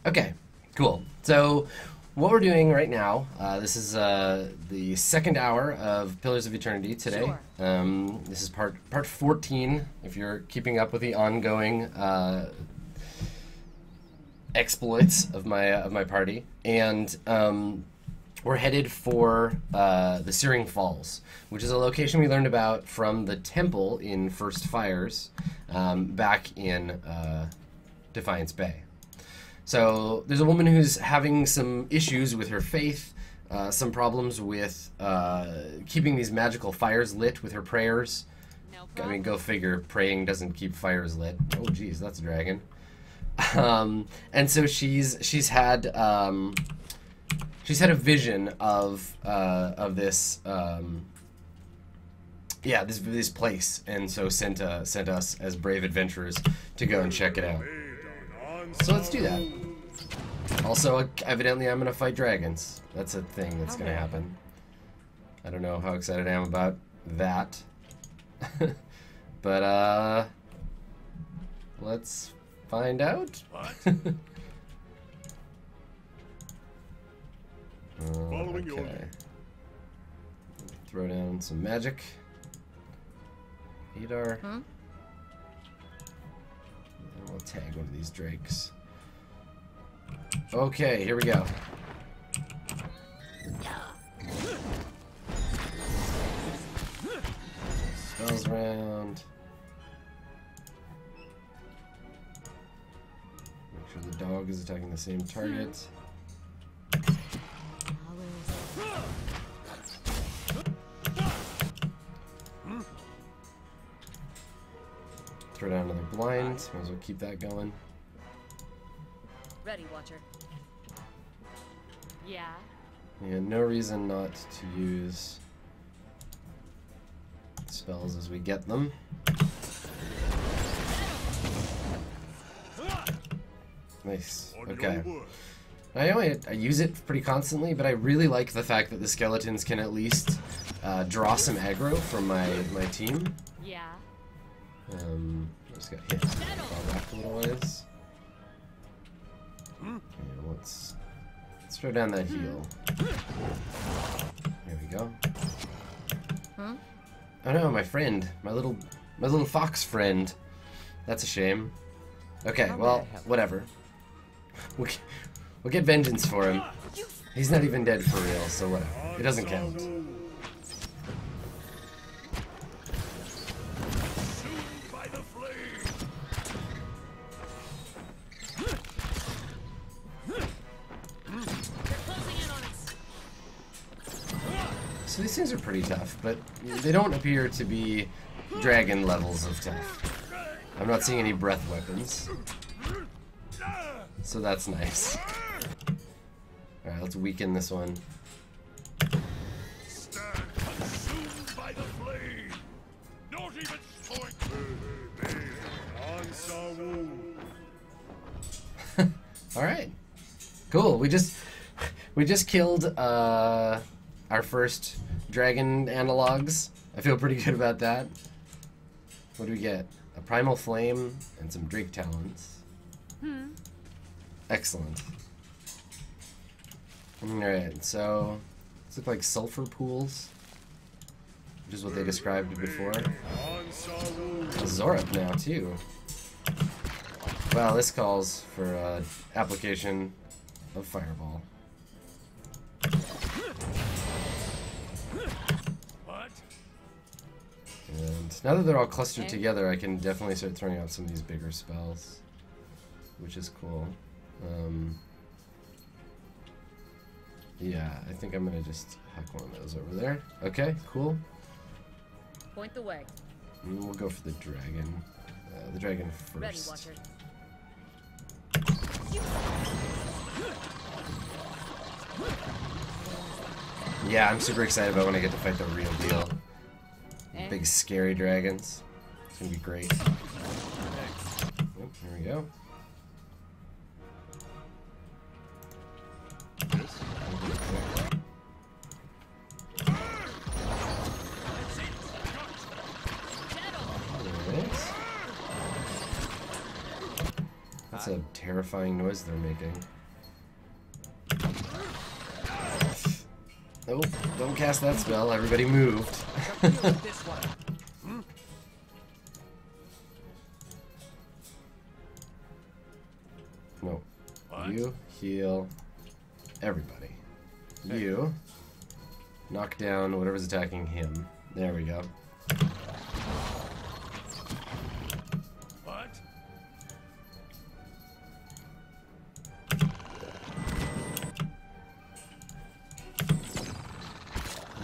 Okay, cool. So what we're doing right now, this is the second hour of Pillars of Eternity today. Sure. This is part 14, if you're keeping up with the ongoing exploits of my party. And we're headed for the Searing Falls, which is a location we learned about from the temple in First Fires back in Defiance Bay. So there's a woman who's having some issues with her faith, some problems with keeping these magical fires lit with her prayers. No I problem. mean, go figure, praying doesn't keep fires lit. Oh, geez, that's a dragon. And so she's had a vision of this this place, and so sent us as brave adventurers to go and check it out. So let's do that. Also, evidently, I'm gonna fight dragons. That's a thing that's gonna happen. I don't know how excited I am about that, but let's find out. Following your Okay. lead. Throw down some magic. Adar. Huh? And we'll tag one of these drakes. Okay, here we go. Spells round. Make sure the dog is attacking the same target. Throw down another blind. Might as well keep that going. Ready, Watcher. Yeah. Yeah, no reason not to use spells as we get them. Nice. Okay. I use it pretty constantly, but I really like the fact that the skeletons can at least draw some aggro from my team. Yeah. Just got hit. Fall back a little ways. Okay, let's throw down that heal. There we go. Huh? Oh no, my friend, my little fox friend. That's a shame. Okay, well, whatever. We'll get vengeance for him. He's not even dead for real, so whatever. It doesn't count. By the flame. They're closing in on us. So these things are pretty tough, but they don't appear to be dragon levels of tough. I'm not seeing any breath weapons, so that's nice. Alright, let's weaken this one. Stand consumed by the flame. Not even point. Answer wound. Alright. Cool. We just killed our first dragon analogs. I feel pretty good about that. What do we get? A primal flame and some drake talons. Excellent. Alright, so these look like sulfur pools, which is what they described before. Answer wound. Zorup now too. Well, this calls for application of fireball. What? And now that they're all clustered together, I can definitely start throwing out some of these bigger spells, which is cool. Yeah, I think I'm gonna just hack one of those over there. Okay, cool. Point the way. And we'll go for the dragon. The dragon Ready, first. Watcher. Yeah, I'm super excited about when I get to fight the real deal. Big scary dragons. It's gonna be great. Oh, here we go. That's a terrifying noise they're making. Oh, don't cast that spell. Everybody moved. No. You heal everybody. You knock down whatever's attacking him. There we go. What?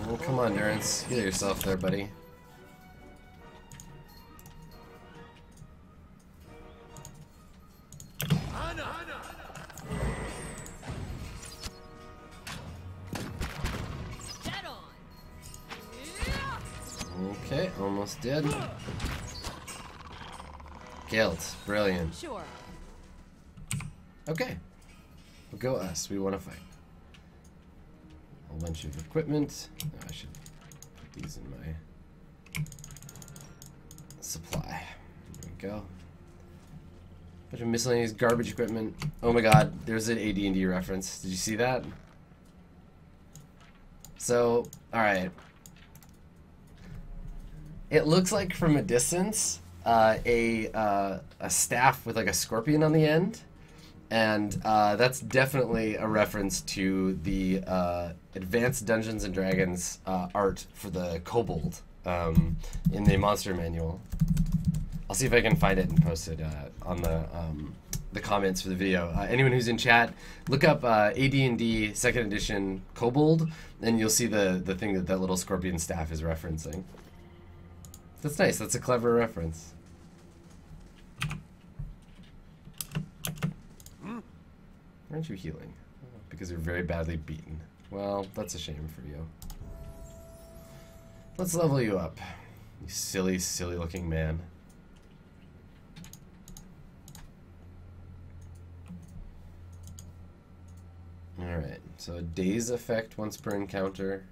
Oh, come on, Durance. Heal yourself there, buddy. Dead on. Okay, almost dead. Killed. Brilliant. Sure. Okay. We'll go us. We want to fight. A bunch of equipment. Oh, I should put these in my supply. There we go. Bunch of miscellaneous garbage equipment. Oh my god, there's an AD&D reference. Did you see that? So, alright. It looks like from a distance, a staff with like a scorpion on the end. And that's definitely a reference to the Advanced Dungeons and Dragons art for the kobold in the monster manual. I'll see if I can find it and post it on the comments for the video. Anyone who's in chat, look up AD&D 2nd edition kobold, and you'll see the thing that little scorpion staff is referencing. That's nice. That's a clever reference. Aren't you healing? Because you're very badly beaten. Well, that's a shame for you. Let's level you up. You silly, silly looking man. Alright, so a daze effect once per encounter.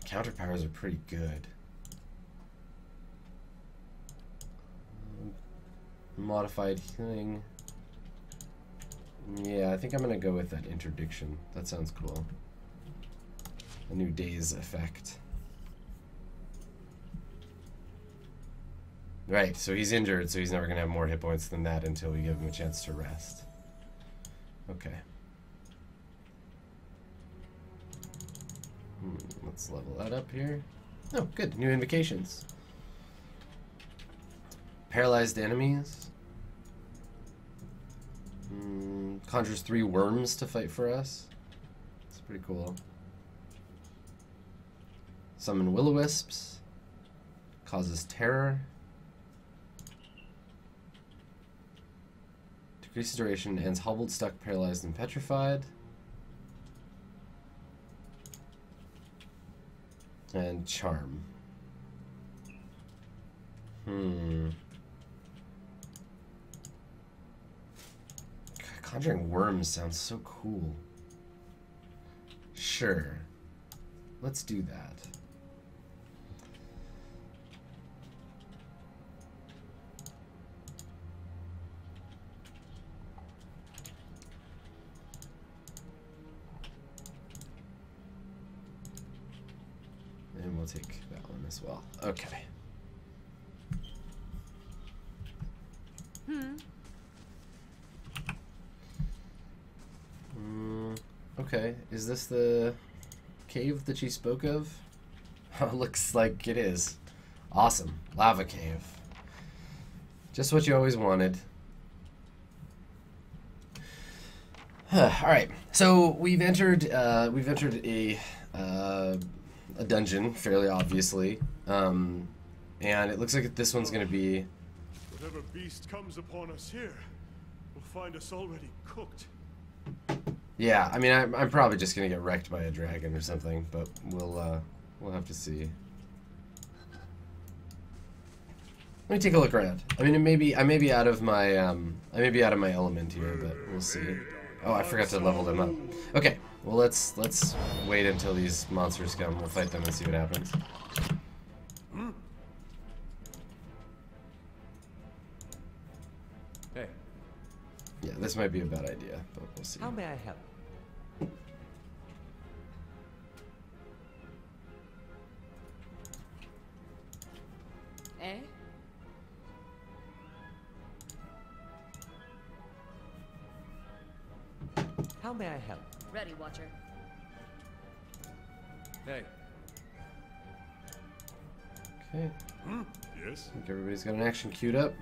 Counter powers are pretty good. Modified healing. Yeah, I think I'm gonna go with that interdiction. That sounds cool. A new daze effect. Right, so he's injured, so he's never gonna have more hit points than that until we give him a chance to rest. Okay. Let's level that up here. Oh, good. New invocations. Paralyzed enemies. Conjures 3 worms to fight for us. That's pretty cool. Summon will-o-wisps. Causes terror. Decreases duration. Ends hobbled, stuck, paralyzed, and petrified. And charm. Conjuring worms sounds so cool. Sure. Let's do that. And we'll take that one as well. Okay. Okay, is this the cave that she spoke of? Looks like it is. Awesome. Lava cave. Just what you always wanted. Alright, so we've entered a dungeon, fairly obviously. And it looks like this one's gonna be... Whatever beast comes upon us here will find us already cooked. Yeah, I mean, I'm probably just gonna get wrecked by a dragon or something, but we'll have to see. Let me take a look around. I mean, I may be out of my element here, but we'll see. Oh, I forgot to level them up. Okay, well let's wait until these monsters come. We'll fight them and see what happens. Hey, Yeah, this might be a bad idea, but we'll see. How may I help? Eh? How may I help? Ready, Watcher. Hey. Okay. Yes? I think everybody's got an action queued up.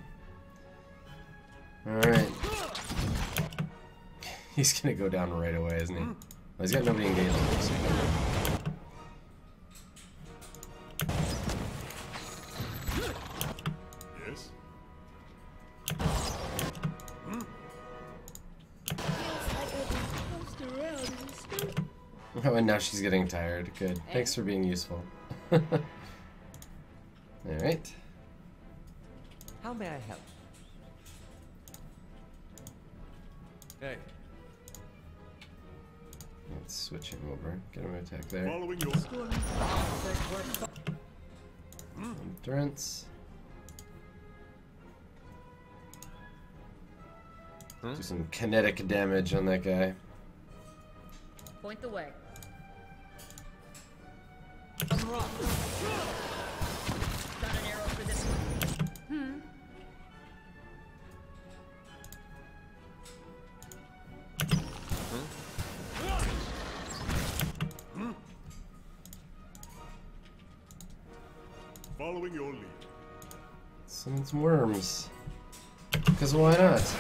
Alright. He's gonna go down right away, isn't he? Well, he's got nobody engaged with him, so Yes? oh, and now she's getting tired. Good. Thanks for being useful. Alright. How may I help? Hey. Let's switch him over. Get him an attack there. Following your Endurance. Do some kinetic damage on that guy. Point the way. I'm wrong. Got an arrow for this one. following your lead. Summon some worms. Because why not?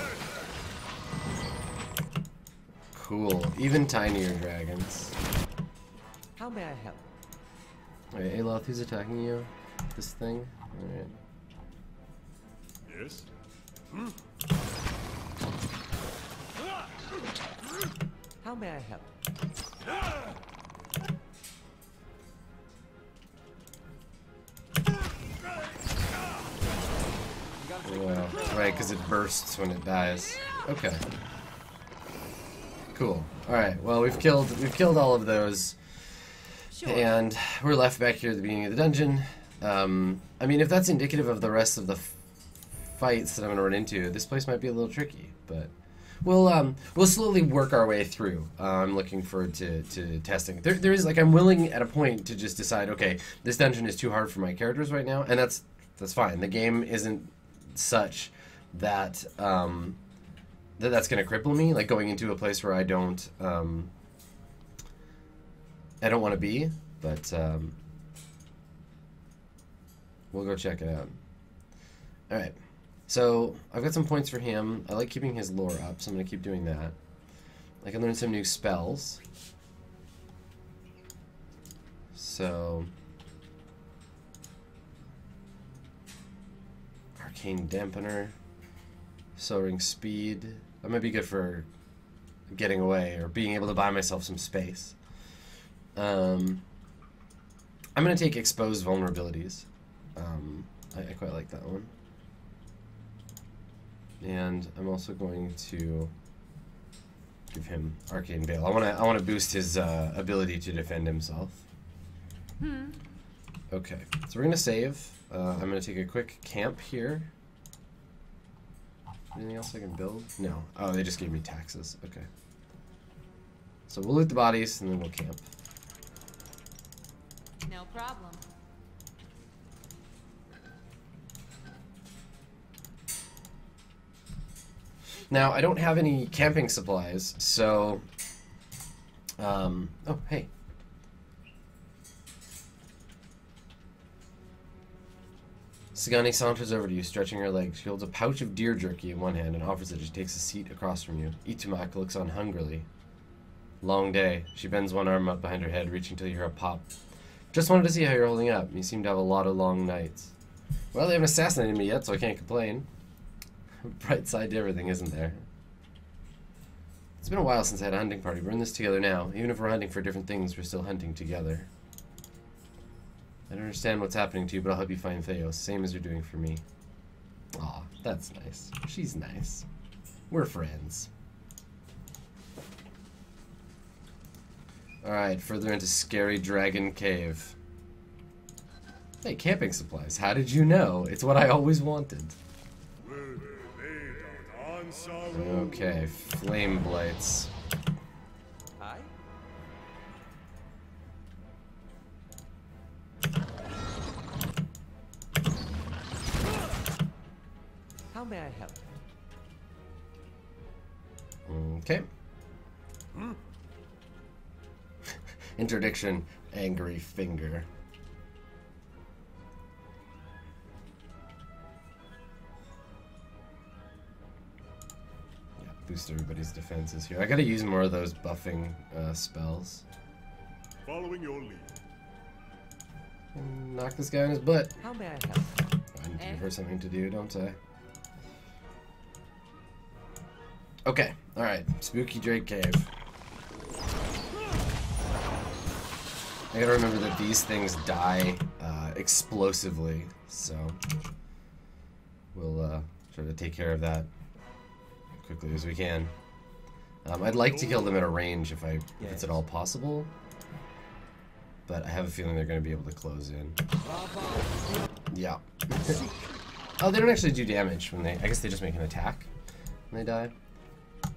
Cool. Even tinier dragons. How may I help? Alright, Aloth, who's attacking you? This thing? Alright. Yes? How may I help? Wow. Right, because it bursts when it dies. Okay. Cool. Alright, well we've killed all of those. Sure. And we're left back here at the beginning of the dungeon. I mean, if that's indicative of the rest of the fights that I'm going to run into, this place might be a little tricky, but we'll slowly work our way through. I'm looking forward to testing. There is, like, I'm willing at a point to just decide, okay, this dungeon is too hard for my characters right now, and that's fine. The game isn't such that that's going to cripple me, like going into a place where I don't want to be, but we'll go check it out. Alright, so I've got some points for him. I like keeping his lore up, so I'm going to keep doing that. I can learn some new spells. So, Arcane Dampener, Searing Speed. That might be good for getting away or being able to buy myself some space. I'm going to take Exposed Vulnerabilities. I quite like that one. And I'm also going to give him Arcane Veil. I want to boost his ability to defend himself. Okay, so we're going to save. I'm going to take a quick camp here. Anything else I can build? No. Oh, they just gave me taxes. Okay. So we'll loot the bodies and then we'll camp. No problem. Now, I don't have any camping supplies, so... oh, hey. Sagani saunters over to you, stretching her legs. She holds a pouch of deer jerky in one hand and offers it as she takes a seat across from you. Itumak looks on hungrily. Long day. She bends one arm up behind her head, reaching till you hear a pop. Just wanted to see how you're holding up. You seem to have a lot of long nights. Well, they haven't assassinated me yet, so I can't complain. Bright side to everything, isn't there? It's been a while since I had a hunting party. We're in this together now. Even if we're hunting for different things, we're still hunting together. I don't understand what's happening to you, but I'll help you find Theos, same as you're doing for me. Aw, that's nice. She's nice. We're friends. Alright, further into Scary Dragon Cave. Hey, camping supplies. How did you know? It's what I always wanted. Will be made out sorrow. Okay, flame blights. Hi. How may I help? Okay. Interdiction, angry finger. Yeah, boost everybody's defenses here. I gotta use more of those buffing spells. Following your lead. And knock this guy on his butt. How may I help? I need to give her something to do, don't I? Okay, alright. Spooky Drake Cave. I gotta remember that these things die explosively, so we'll try to take care of that as quickly as we can. I'd like to kill them at a range if it's at all possible, but I have a feeling they're going to be able to close in. Yeah. Oh, they don't actually do damage when they... I guess they just make an attack when they die. I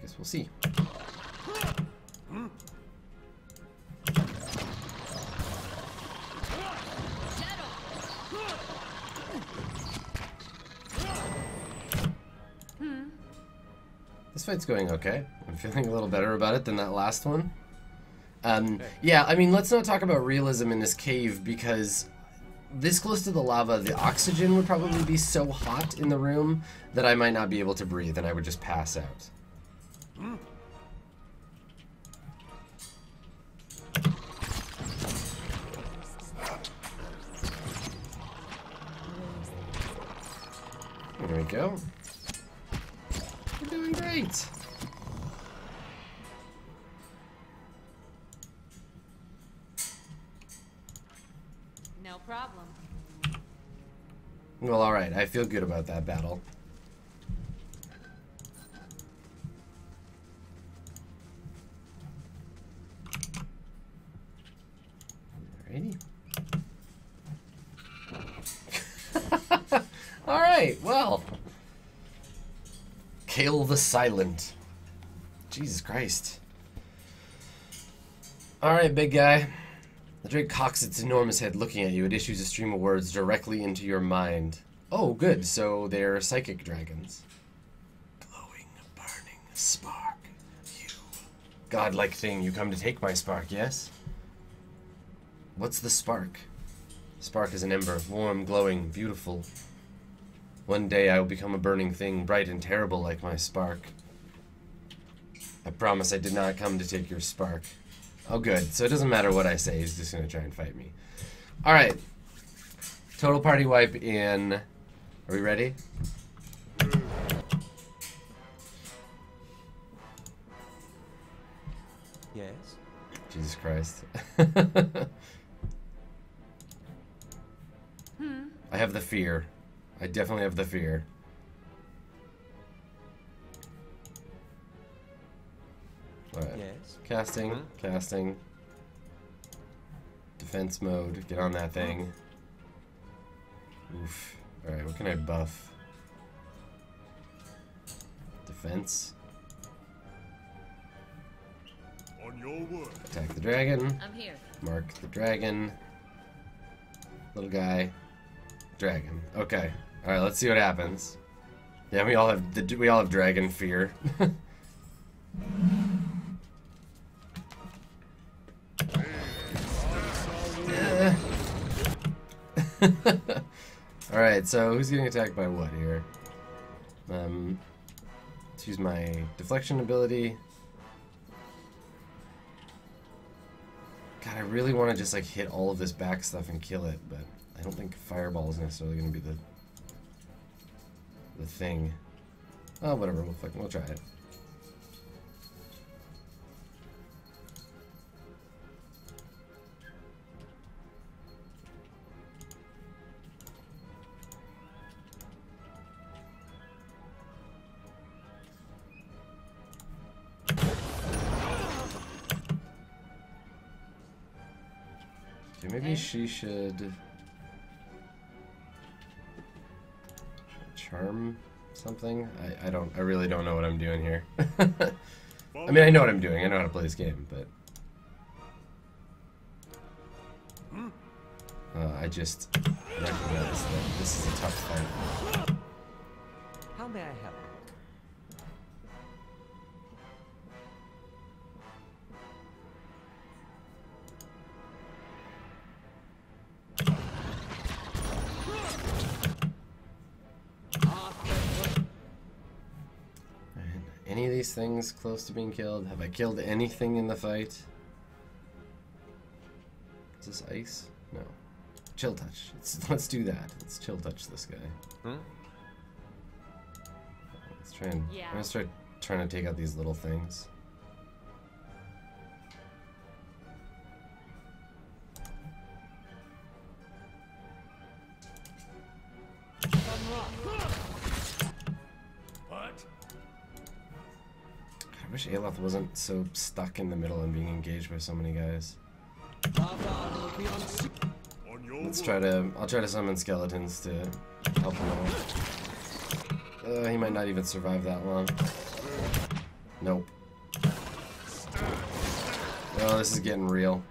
guess we'll see. This fight's going okay. I'm feeling a little better about it than that last one. Yeah, I mean, let's not talk about realism in this cave, because this close to the lava, the oxygen would probably be so hot in the room that I might not be able to breathe and I would just pass out. There we go. We're doing great. No problem. Well, alright. I feel good about that battle. Alrighty. Alright, well. Kale the Silent. Jesus Christ. Alright, big guy. The drake cocks its enormous head looking at you. It issues a stream of words directly into your mind. Oh, good. So they're psychic dragons. Glowing, burning spark. You. Godlike thing, you come to take my spark, yes? What's the spark? Spark is an ember, warm, glowing, beautiful. One day I will become a burning thing, bright and terrible like my spark. I promise I did not come to take your spark. Oh, good. So it doesn't matter what I say. He's just going to try and fight me. All right. Total party wipe in... Are we ready? Yes. Jesus Christ. I have the fear. I definitely have the fear. Alright. Yes. Casting, casting. Defense mode. Get on that thing. Oof. Alright, what can I buff? Defense. On your word. Attack the dragon. I'm here. Mark the dragon. Little guy. Dragon. Okay. Alright, let's see what happens. Yeah, we all have dragon fear. Alright, so who's getting attacked by what here? Let's use my deflection ability. God, I really want to just like hit all of this back stuff and kill it, but I don't think fireball is necessarily going to be the thing. Oh, whatever, we'll try it. Okay, maybe she should charm something. I really don't know what I'm doing here. I mean, I know what I'm doing. I know how to play this game, but I just recognize that this is a tough fight. How may I help? Any of these things close to being killed? Have I killed anything in the fight? Is this ice? No. Chill touch. Let's do that. Let's chill touch this guy. Hmm? Let's try and I'm gonna start trying to take out these little things. What? I wish Aloth wasn't so stuck in the middle and being engaged by so many guys. On your Let's try to. I'll try to summon skeletons to help him out. He might not even survive that long. Nope. Oh, this is getting real.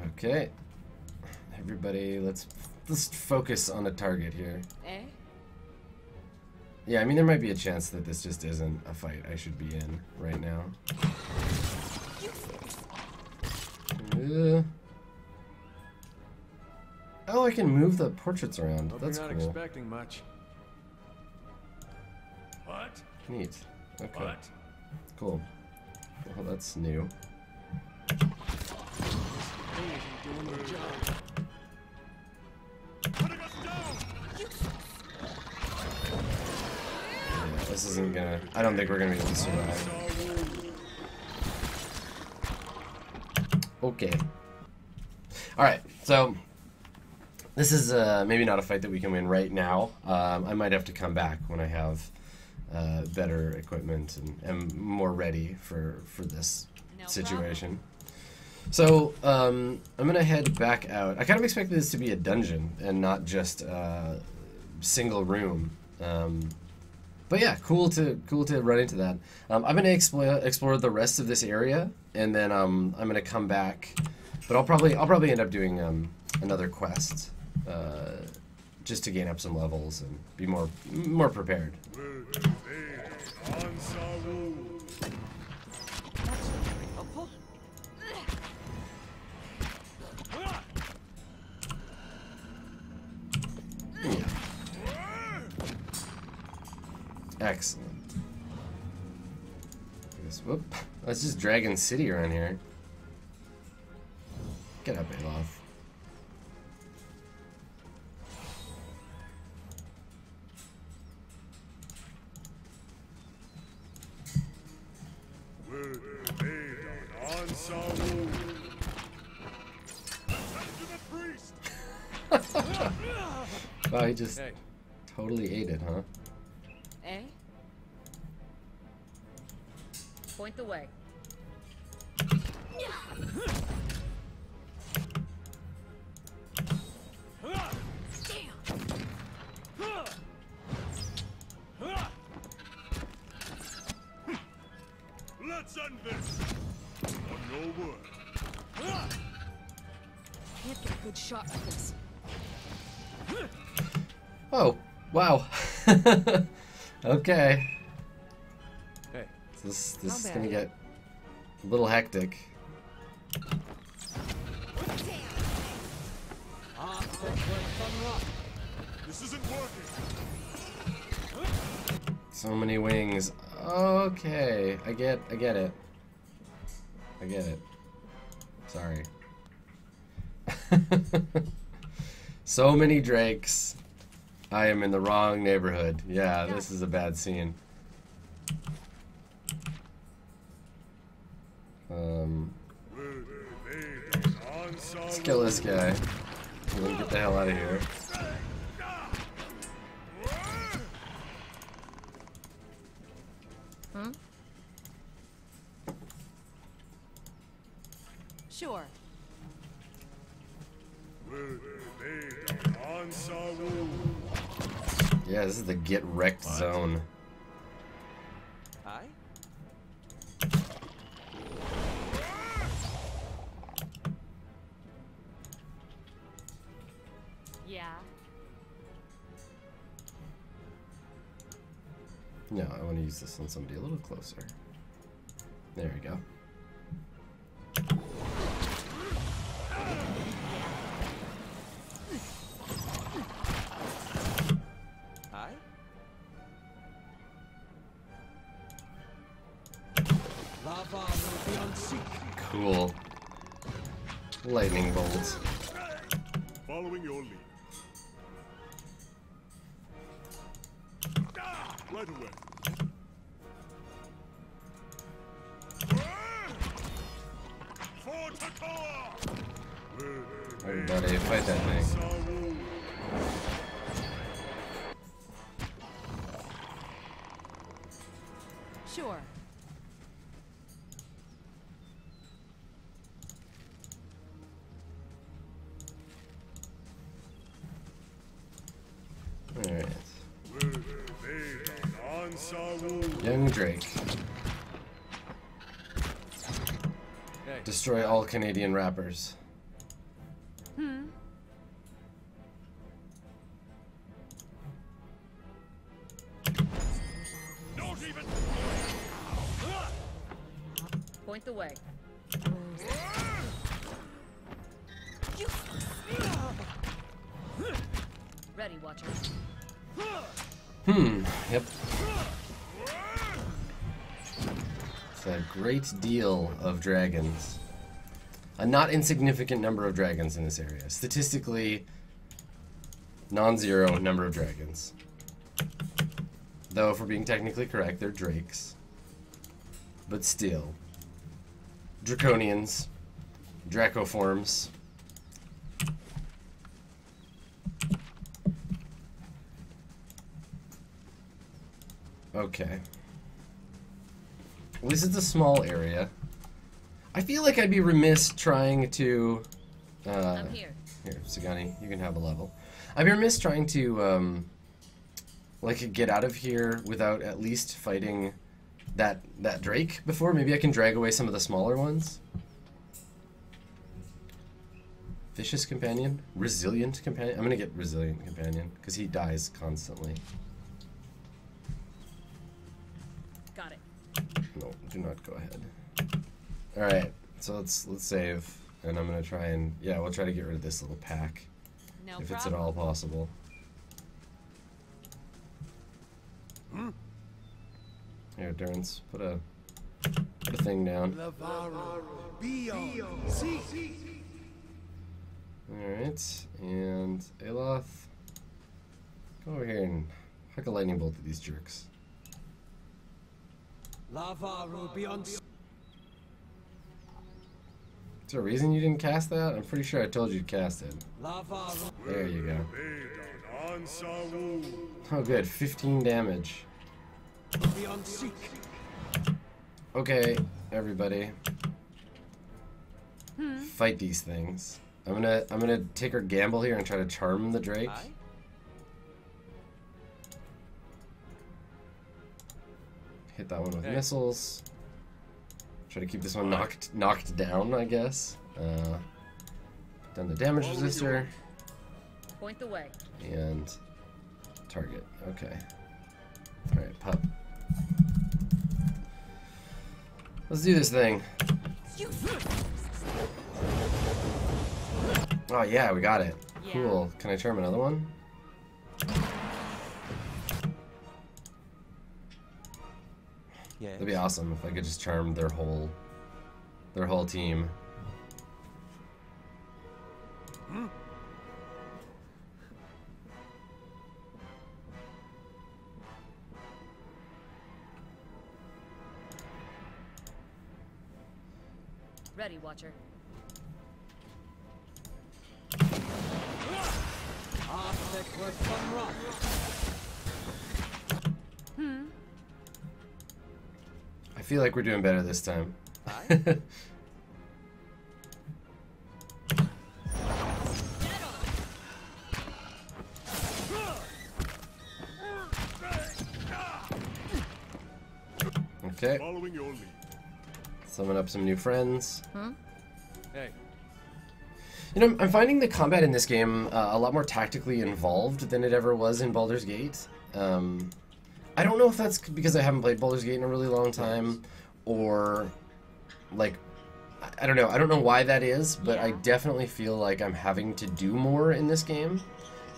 Okay. Everybody, let's focus on a target here. Eh? Yeah, I mean, there might be a chance that this just isn't a fight I should be in right now. Oh, I can move the portraits around. Hope That's you're not cool. expecting much. What? Neat. Okay. What? Cool. Well, that's new. Putting us down! Yeah, this isn't gonna. I don't think we're gonna be able to survive. Okay. Alright, so this is maybe not a fight that we can win right now. I might have to come back when I have better equipment and am more ready for this No situation. So I'm gonna head back out. I kind of expected this to be a dungeon and not just a single room. But yeah, cool to run into that. I'm gonna explore the rest of this area, and then I'm gonna come back. But I'll probably end up doing another quest just to gain up some levels and be more prepared. Yeah. Excellent. Whoop. That's just Dragon City around here. Get up, Aloth. Wow, he just totally ate it, huh? Eh? Point the way. Let's end this! On your word. Can't get a good shot at this. Oh, wow. Okay. Hey. This is gonna get a little hectic. This isn't working. So many wings. Okay, I get it. I get it. Sorry. So many drakes. I am in the wrong neighborhood. Yeah, this is a bad scene. Let's kill this guy. And then get the hell out of here. Hmm? Sure. Yeah, this is the get wrecked zone. Aye? Yeah. No, I want to use this on somebody a little closer. There we go. Aye? Lava will be unseat. Cool. Lightning bolts. Following your lead. Right away. For Takoa! Everybody, fight that thing. Sure. Alright. Ansawu. Young Drake. Hey. Destroy all Canadian rappers. Don't even. Point the way. Ready, Watcher. Yep. It's a great deal of dragons. A not insignificant number of dragons in this area. Statistically, non-zero number of dragons. Though, if we're being technically correct, they're drakes. But still. Draconians. Dracoforms. Okay. At least it's a small area. I feel like I'd be remiss trying to... I'm here. Here, Sagani, you can have a level. I'd be remiss trying to, like, get out of here without at least fighting that Drake before. Maybe I can drag away some of the smaller ones. Vicious Companion? Resilient Companion? I'm gonna get Resilient Companion, because he dies constantly. Got it. No, do not go ahead. Alright, so let's save. And I'm gonna try and... Yeah, we'll try to get rid of this little pack. No If it's at problem. all possible. Here, Durance, put a thing down. Alright, and Aloth, go over here and huck a lightning bolt at these jerks. Lava will be unseat. Is there a reason you didn't cast that? I'm pretty sure I told you to cast it. Lava will There you go. Ansawu. Oh good, 15 damage. be unseat. Okay, everybody. Fight these things. I'm gonna take our gamble here and try to charm the Drake. Aye? Hit that one with Hey. missiles. Try to keep this one knocked down, I guess. Done the damage resistor Point the way. and target. Okay. All right, pup. Let's do this thing. Oh yeah, we got it. Yeah. Cool. Can I charm another one? Yeah. That'd be awesome if I could just charm their whole team. Ready, Watcher. Arctic with some rock. I feel like we're doing better this time. Aye? Shadow Okay. Following your lead. Summon up some new friends. Hey. You know, I'm finding the combat in this game a lot more tactically involved than it ever was in Baldur's Gate. I don't know if that's because I haven't played Baldur's Gate in a really long time, or, like, I don't know. I don't know why that is, but I definitely feel like I'm having to do more in this game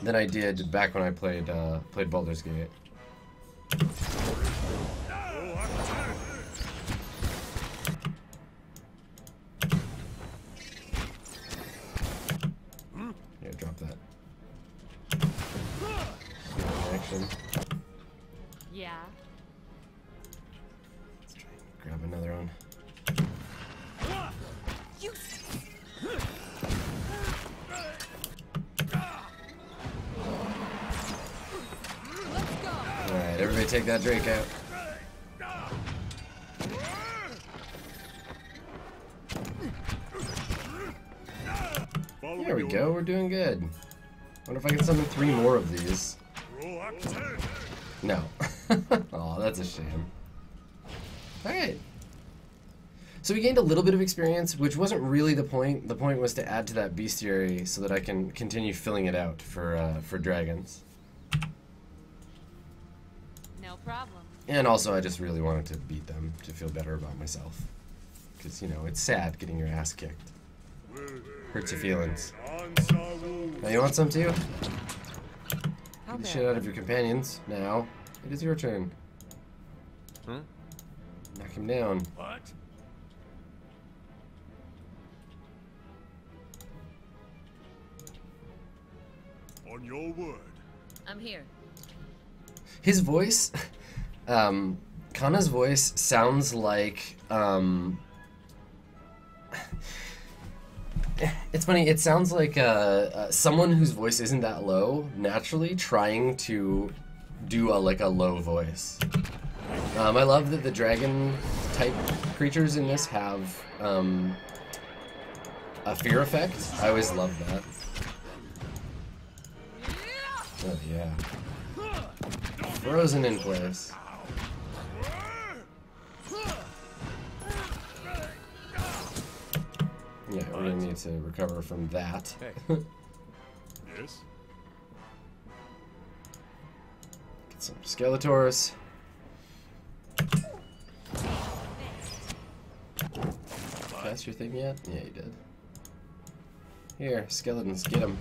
than I did back when I played Baldur's Gate. Yeah, drop that. Action. Yeah. Let's try and grab another one. You. Let's go. All right, everybody, take that Drake out. There we go. We're doing good. Wonder if I can summon 3 more of these. No. Oh, that's a shame. Alright. So we gained a little bit of experience, which wasn't really the point. The point was to add to that bestiary so that I can continue filling it out for dragons. No problem. And also, I just really wanted to beat them to feel better about myself. Because, you know, it's sad getting your ass kicked. Hurts your feelings. Now, you want some too? Get the shit out of your companions. Now, it is your turn. Knock him down. What? On your word. I'm here. His voice, Kana's voice sounds like, it's funny, it sounds like someone whose voice isn't that low, naturally trying to do a low voice. I love that the dragon-type creatures in this have a fear effect. I always love that. Oh, yeah. Frozen in place. Yeah, we're gonna need to recover from that. Yes. Get some Skeletors. Cast your thing yet? Yeah, you did. Here, skeletons, get them.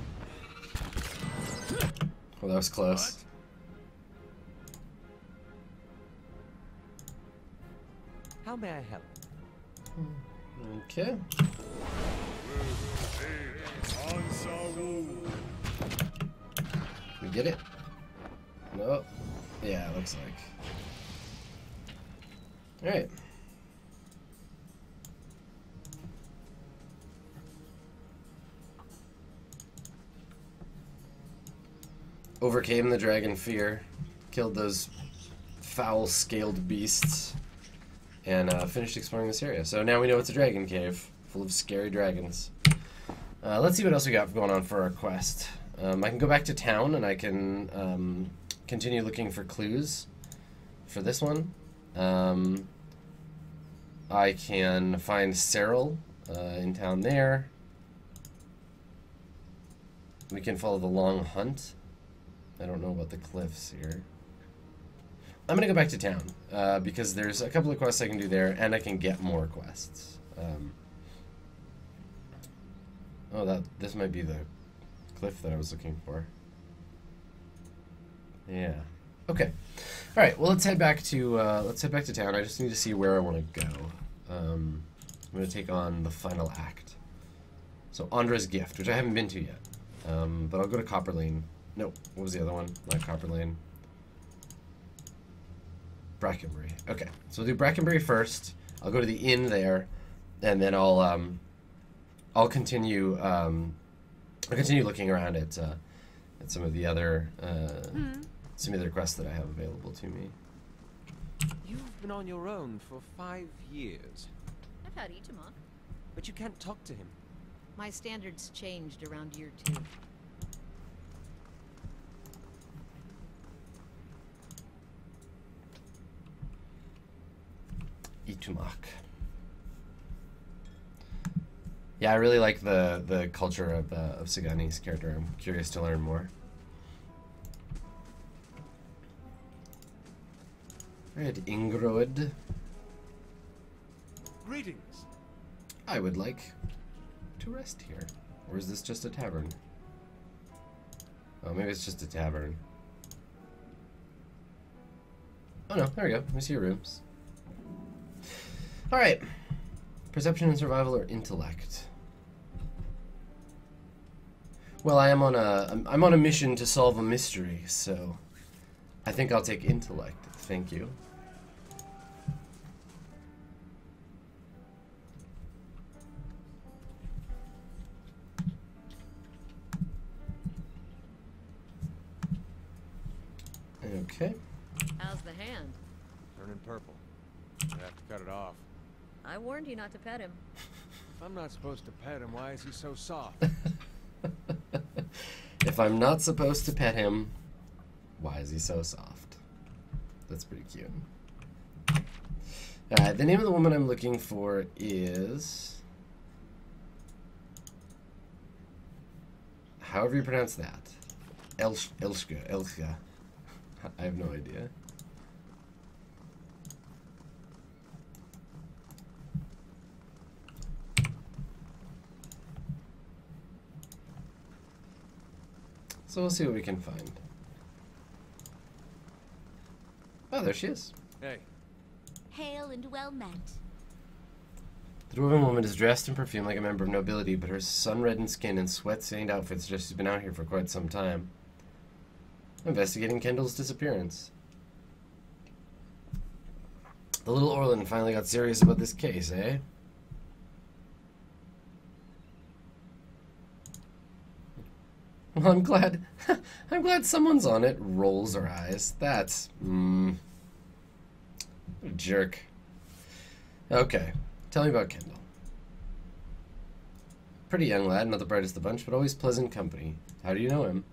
Oh, that was close. How may I help? Okay. We get it? No. Yeah, it looks like. Alright. Overcame the dragon fear, killed those foul-scaled beasts, and finished exploring this area. So now we know it's a dragon cave full of scary dragons. Let's see what else we got going on for our quest. I can go back to town and I can continue looking for clues for this one. I can find Cyril in town there. We can follow the long hunt. I don't know about the cliffs here. I'm gonna go back to town because there's a couple of quests I can do there, and I can get more quests. Oh, this might be the cliff that I was looking for. Yeah. Okay. All right. Well, let's head back to town. I just need to see where I want to go. I'm gonna take on the final act. So Andra's Gift, which I haven't been to yet, but I'll go to Copper Lane. No, what was the other one? Not Copper Lane. Brackenbury. Okay, so we'll do Brackenbury first. I'll go to the inn there, and then I'll continue looking around at some of the other quests that I have available to me. You've been on your own for 5 years, I've had Itamok. but you can't talk to him. My standards changed around year 2. Itumak. Yeah, I really like the culture of Sagani's character. I'm curious to learn more. Alright, Ingrod. Greetings. I would like to rest here. Or is this just a tavern? Oh, maybe it's just a tavern. Oh no, there we go. Let me see your rooms. Alright. Perception and survival or intellect? Well, I'm on a mission to solve a mystery, so I think I'll take intellect. Thank you. Okay. How's the hand? Turning purple. I have to cut it off. I warned you not to pet him. If I'm not supposed to pet him, why is he so soft? If I'm not supposed to pet him, why is he so soft? That's pretty cute. The name of the woman I'm looking for is... however you pronounce that. Elshka. I have no idea. So we'll see what we can find. Oh, there she is. Hey. Hail and well met. The dwarven woman is dressed and perfumed like a member of nobility, but her sun-reddened skin and sweat-stained outfit suggest she's been out here for quite some time. Investigating Kendall's disappearance. The little Orlin finally got serious about this case, eh? Well, I'm glad someone's on it. Rolls her eyes. That's, what a jerk. Okay, tell me about Kendall. Pretty young lad, not the brightest of the bunch, but always pleasant company. How do you know him?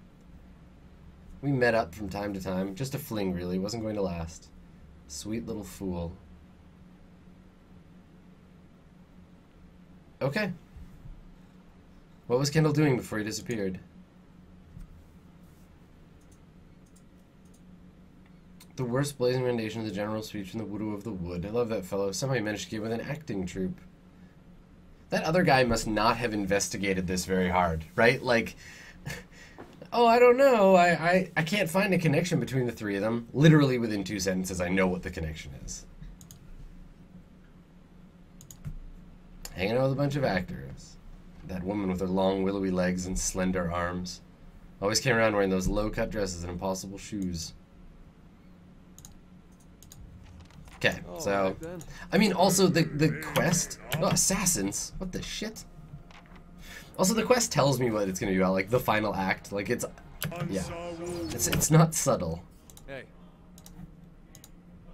We met up from time to time. Just a fling, really. Wasn't going to last. Sweet little fool. Okay. What was Kendall doing before he disappeared? The worst blazing rendition of the general speech from the Widow of the Wood. I love that fellow. Somehow he managed to get with an acting troupe. That other guy must not have investigated this very hard, right? Like, oh, I don't know. I can't find a connection between the three of them. Literally within 2 sentences, I know what the connection is. Hanging out with a bunch of actors. That woman with her long, willowy legs and slender arms. Always came around wearing those low-cut dresses and impossible shoes. Okay, so, I mean, also the quest, oh, assassins, what the shit? Also, the quest tells me what it's gonna be about, like, the final act, like, it's, yeah, it's not subtle. Hey.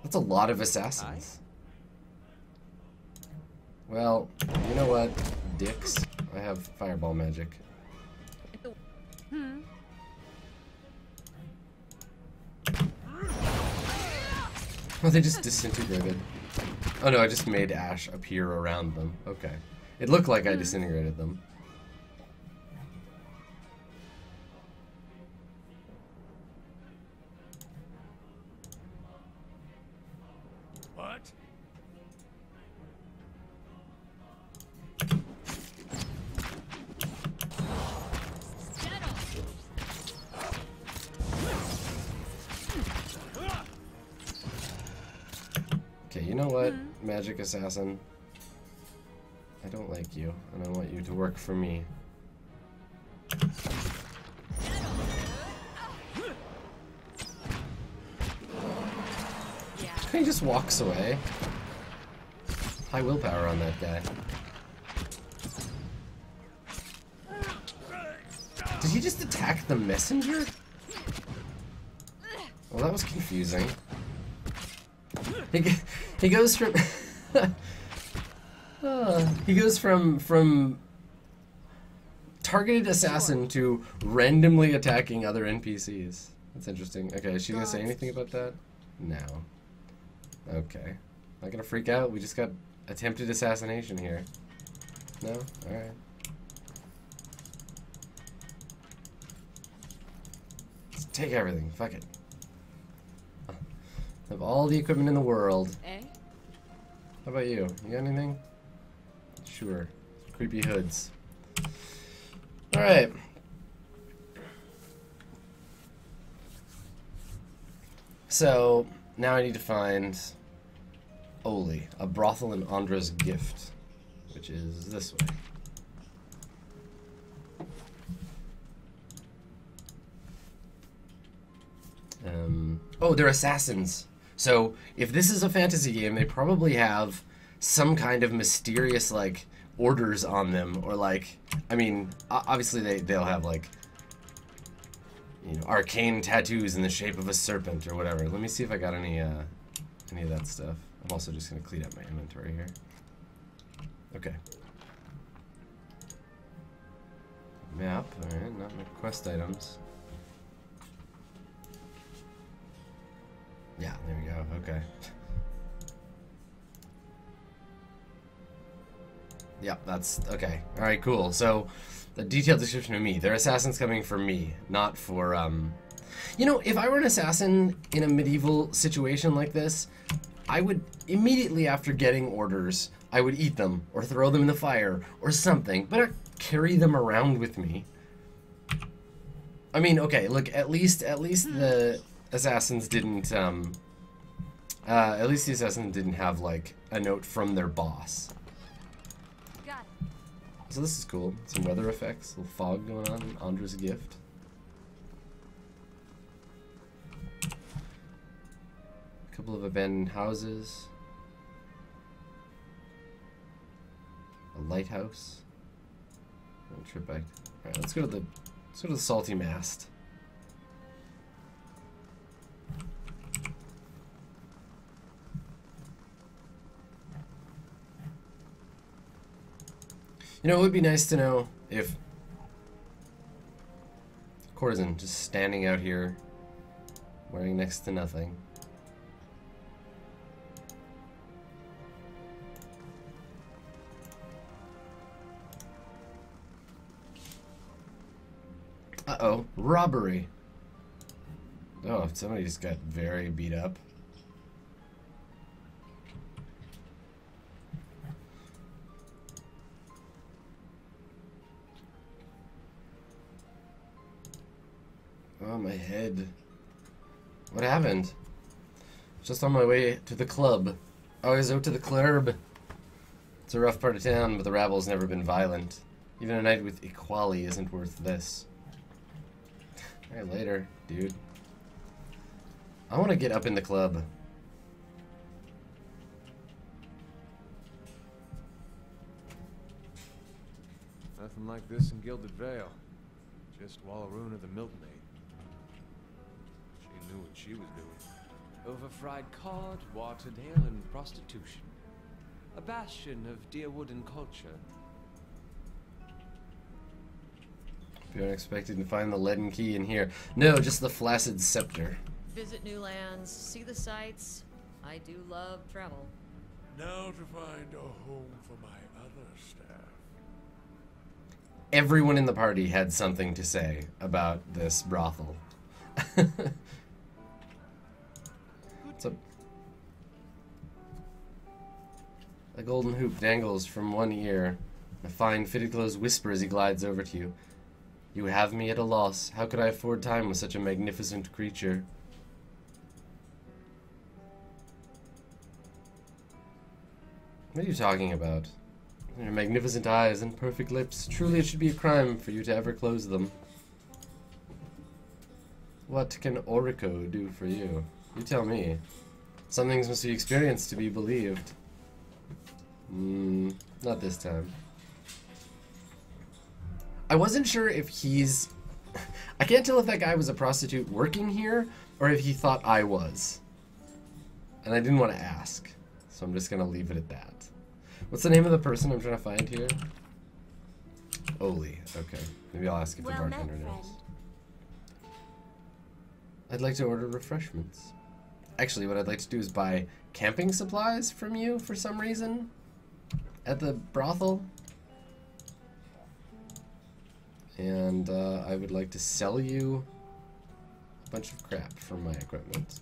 That's a lot of assassins. Well, you know what, dicks, I have fireball magic. Oh, they just disintegrated. Oh no, I just made ash appear around them. Okay. It looked like I disintegrated them. What? Okay, you know what, magic assassin? I don't like you, and I want you to work for me. He just walks away. High willpower on that guy. Did he just attack the messenger? Well, that was confusing. He goes from he goes from targeted assassin to randomly attacking other NPCs. That's interesting. Okay, is she gonna say anything about that? No. Okay. Not gonna freak out. We just got attempted assassination here. No? Alright. Let's take everything. Fuck it. I have all the equipment in the world. Eh? How about you? You got anything? Sure. Creepy hoods. Alright. So, now I need to find Oli, a brothel in Andra's gift, which is this way. Oh, they're assassins. So, if this is a fantasy game, they probably have some kind of mysterious, like, orders on them, or like, I mean, obviously they'll have like, you know, arcane tattoos in the shape of a serpent or whatever. Let me see if I got any of that stuff. I'm also just gonna clean up my inventory here. Okay. Map, alright, not my quest items. Yeah, there we go, okay. Yep, that's okay. Alright, cool. So, the detailed description of me. They're assassins coming for me, not for, You know, if I were an assassin in a medieval situation like this, I would, immediately after getting orders, I would eat them, or throw them in the fire, or something, but I'd carry them around with me. I mean, okay, look, at least the assassins didn't, at least the assassins didn't have, like, a note from their boss. So this is cool. Some weather effects, a little fog going on in Andra's gift. A couple of abandoned houses. A lighthouse. I'll trip back. Alright, let's go to the salty mast. You know, it would be nice to know if courtesan just standing out here wearing next to nothing. Uh-oh, robbery. Oh, somebody just got very beat up. Oh, my head. What happened? Just on my way to the club. Always out to the club. It's a rough part of town, but the rabble's never been violent. Even a night with equality isn't worth this. Alright, later, dude. I want to get up in the club. Nothing like this in Gilded Vale. Just Wallaroo of the milkmaid. She knew what she was doing. Overfried cod, watered ale, and prostitution. A bastion of Deerwooden culture. You weren't expecting to find the leaden key in here. No, just the flaccid scepter. Visit new lands, see the sights. I do love travel. Now to find a home for my other staff. Everyone in the party had something to say about this brothel. So, a golden hoop dangles from one ear. A fine fitted clothes whisper as he glides over to you. You have me at a loss. How could I afford time with such a magnificent creature? What are you talking about? Your magnificent eyes and perfect lips. Truly it should be a crime for you to ever close them. What can Orico do for you? You tell me. Some things must be experienced to be believed. Not this time. I wasn't sure if he's... I can't tell if that guy was a prostitute working here, or if he thought I was. And I didn't want to ask, so I'm just going to leave it at that. What's the name of the person I'm trying to find here? Oli. Okay. Maybe I'll ask if the bartender knows. I'd like to order refreshments. Actually, what I'd like to do is buy camping supplies from you for some reason at the brothel. And I would like to sell you a bunch of crap from my equipment.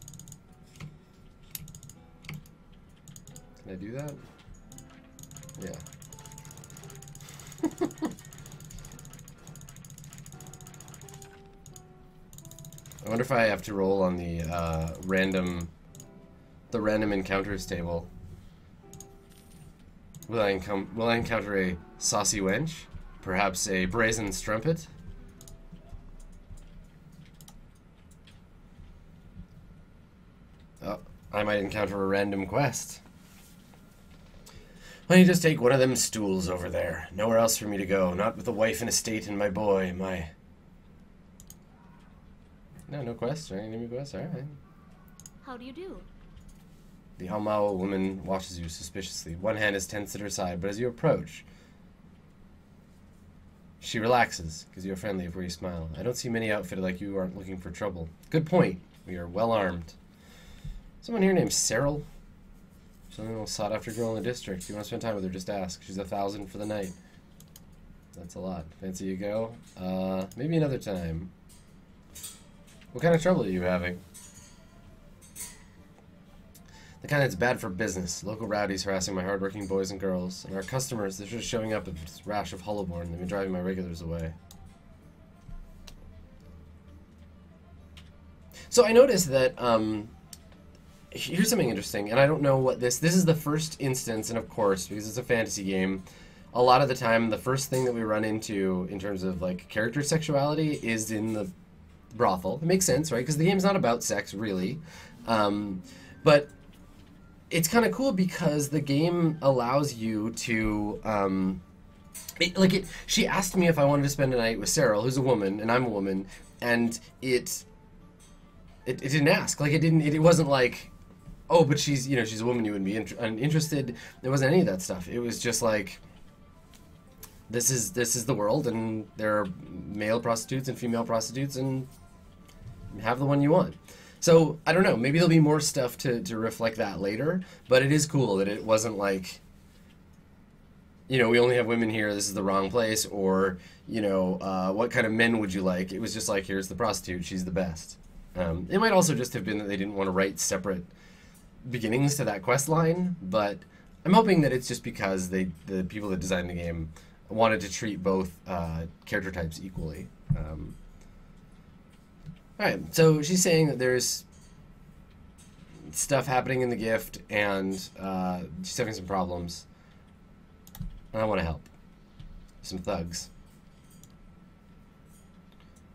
Can I do that? Yeah. I wonder if I have to roll on the random encounters table. Will I encounter a saucy wench? Perhaps a brazen strumpet? Oh, I might encounter a random quest. Why don't you just take one of them stools over there? Nowhere else for me to go. Not with a wife and estate and my boy, my... No quest. Any quest? Alright. How do you do? The Halmao woman watches you suspiciously. One hand is tense at her side, but as you approach, she relaxes, because you are friendly before you smile. I don't see many outfitted like you aren't looking for trouble. Good point. We are well armed. Someone here named Cyril. She's a little sought-after girl in the district. If you want to spend time with her, just ask. She's 1,000 for the night. That's a lot. Fancy you go? Maybe another time. What kind of trouble are you having? The kind that's bad for business. Local rowdies harassing my hardworking boys and girls. And our customers, they're just showing up with this rash of Hollowborn. They've been driving my regulars away. So I noticed that, here's something interesting, and I don't know what this is the first instance, and of course, because it's a fantasy game, a lot of the time, the first thing that we run into in terms of, like, character sexuality is in the brothel. It makes sense, right? Because the game's not about sex, really. But it's kind of cool because the game allows you to, she asked me if I wanted to spend a night with Cyril, who's a woman, and I'm a woman, and it didn't ask. Like, it wasn't like, oh, but she's a woman, you wouldn't be interested. There wasn't any of that stuff. It was just like, this is the world, and there are male prostitutes and female prostitutes, and have the one you want. So, I don't know, maybe there'll be more stuff to reflect that later, but it is cool that it wasn't like, we only have women here, this is the wrong place, or, what kind of men would you like? It was just like, here's the prostitute, she's the best. It might also just have been that they didn't want to write separate beginnings to that quest line, but I'm hoping that it's just because the people that designed the game wanted to treat both character types equally. Alright, so she's saying that there's stuff happening in the gift, and she's having some problems. And I want to help. Some thugs.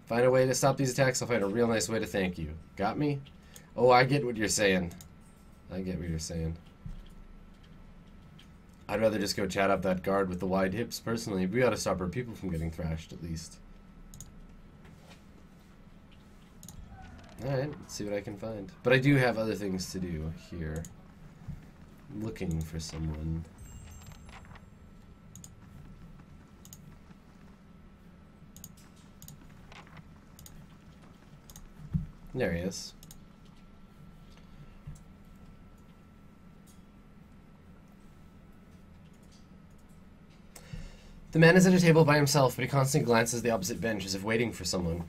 Find a way to stop these attacks, I'll find a real nice way to thank you. Got me? Oh, I get what you're saying. I'd rather just go chat up that guard with the wide hips, personally. We gotta stop our people from getting thrashed, at least. Alright, let's see what I can find. But I do have other things to do here. I'm looking for someone. There he is. The man is at a table by himself, but he constantly glances the opposite bench as if waiting for someone.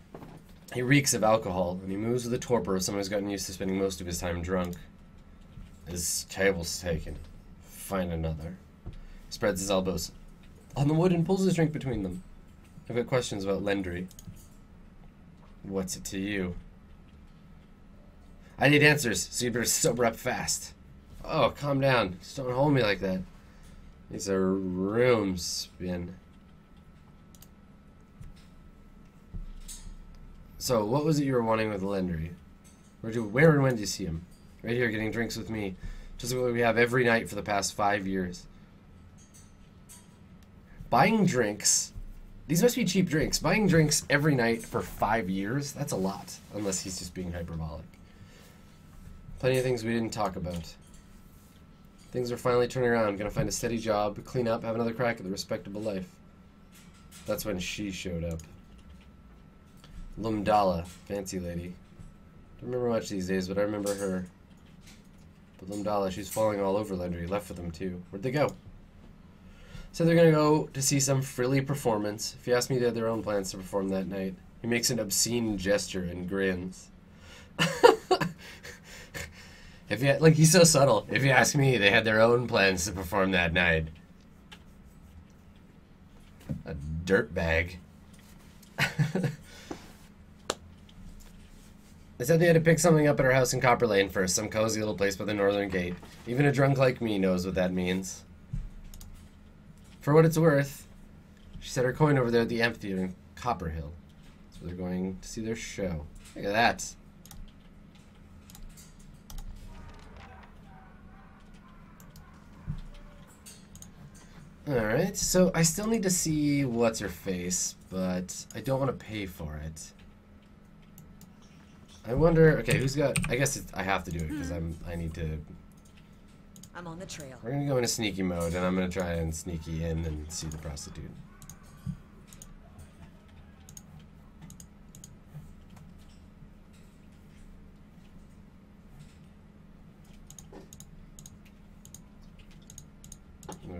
He reeks of alcohol, and he moves with the torpor of someone who's gotten used to spending most of his time drunk. His table's taken. Find another. He spreads his elbows on the wood and pulls his drink between them. I've got questions about Lendry. What's it to you? I need answers, so you better sober up fast. Oh, calm down. Just don't hold me like that. These are rooms, Spin. So, what was it you were wanting with Lendry? Where and when did you see him? Right here, getting drinks with me. Just what we have every night for the past 5 years. Buying drinks. These must be cheap drinks. Buying drinks every night for 5 years? That's a lot. Unless he's just being hyperbolic. Plenty of things we didn't talk about. Things are finally turning around. Gonna find a steady job, clean up, have another crack at the respectable life. That's when she showed up. Lumdala, fancy lady. Don't remember much these days, but I remember her. Limdala, she's falling all over Lender. He left for them too. Where'd they go? So they're gonna go to see some frilly performance. If you ask me, they had their own plans to perform that night. He makes an obscene gesture and grins. If you like, he's so subtle. If you ask me, they had their own plans to perform that night. A dirtbag. They said they had to pick something up at her house in Copper Lane first, some cozy little place by the northern gate. Even a drunk like me knows what that means. For what it's worth, she set her coin over there at the amphitheater in Copper Hill. So they're going to see their show. Look at that. Alright, so I still need to see what's-her-face, but I don't want to pay for it. I wonder, okay, who's got, I guess I have to do it because I need to. I'm on the trail. We're gonna go into sneaky mode and I'm gonna try and sneaky in and see the prostitute.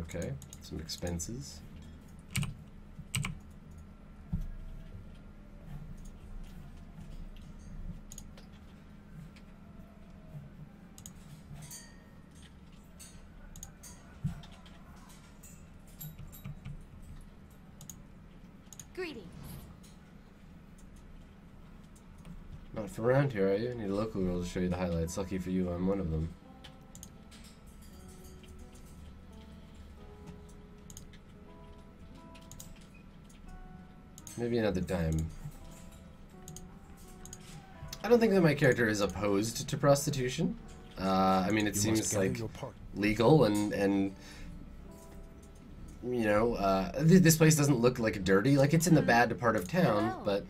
Okay, some expenses. Greetings. Not from around here, are you? I need a local girl to show you the highlights. Lucky for you, I'm one of them. Maybe another time. I don't think that my character is opposed to prostitution. I mean, it seems like legal and you know, this place doesn't look like dirty. Like, it's in the bad part of town, but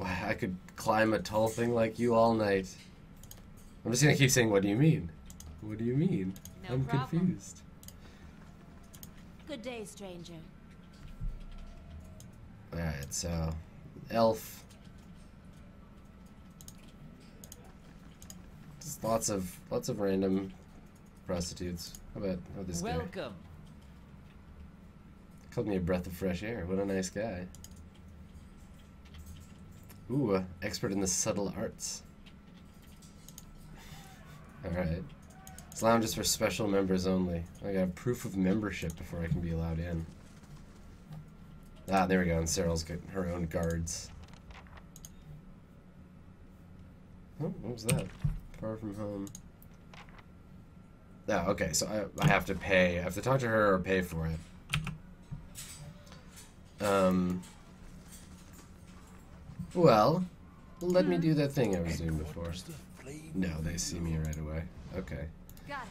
I could climb a tall thing like you all night. I'm just gonna keep saying, what do you mean? What do you mean? No I'm problem. confused. Good day, stranger. Alright, so elf. Just lots of random prostitutes. How about this guy? Welcome. Called me a breath of fresh air. What a nice guy. Ooh, expert in the subtle arts. Alright. This lounge is for special members only. I got proof of membership before I can be allowed in. Ah, there we go. And Cyril's got her own guards. Oh, what was that? Far from home. Oh, okay. So I have to pay. I have to talk to her or pay for it. Well, let me do that thing I was doing before. No, they see me right away. Okay. Got it.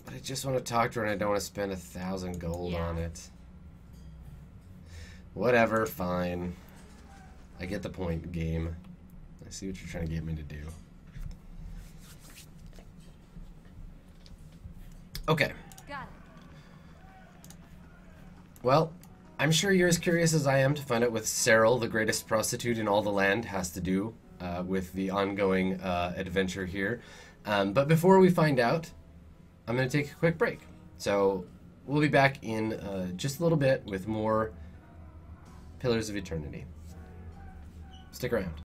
But I just want to talk to her and I don't want to spend 1,000 gold Yeah. on it. Whatever, fine. I get the point, game. I see what you're trying to get me to do. Okay. Got it. Well, I'm sure you're as curious as I am to find out what Cyril, the greatest prostitute in all the land, has to do with the ongoing adventure here. But before we find out, I'm going to take a quick break. So we'll be back in just a little bit with more Pillars of Eternity. Stick around.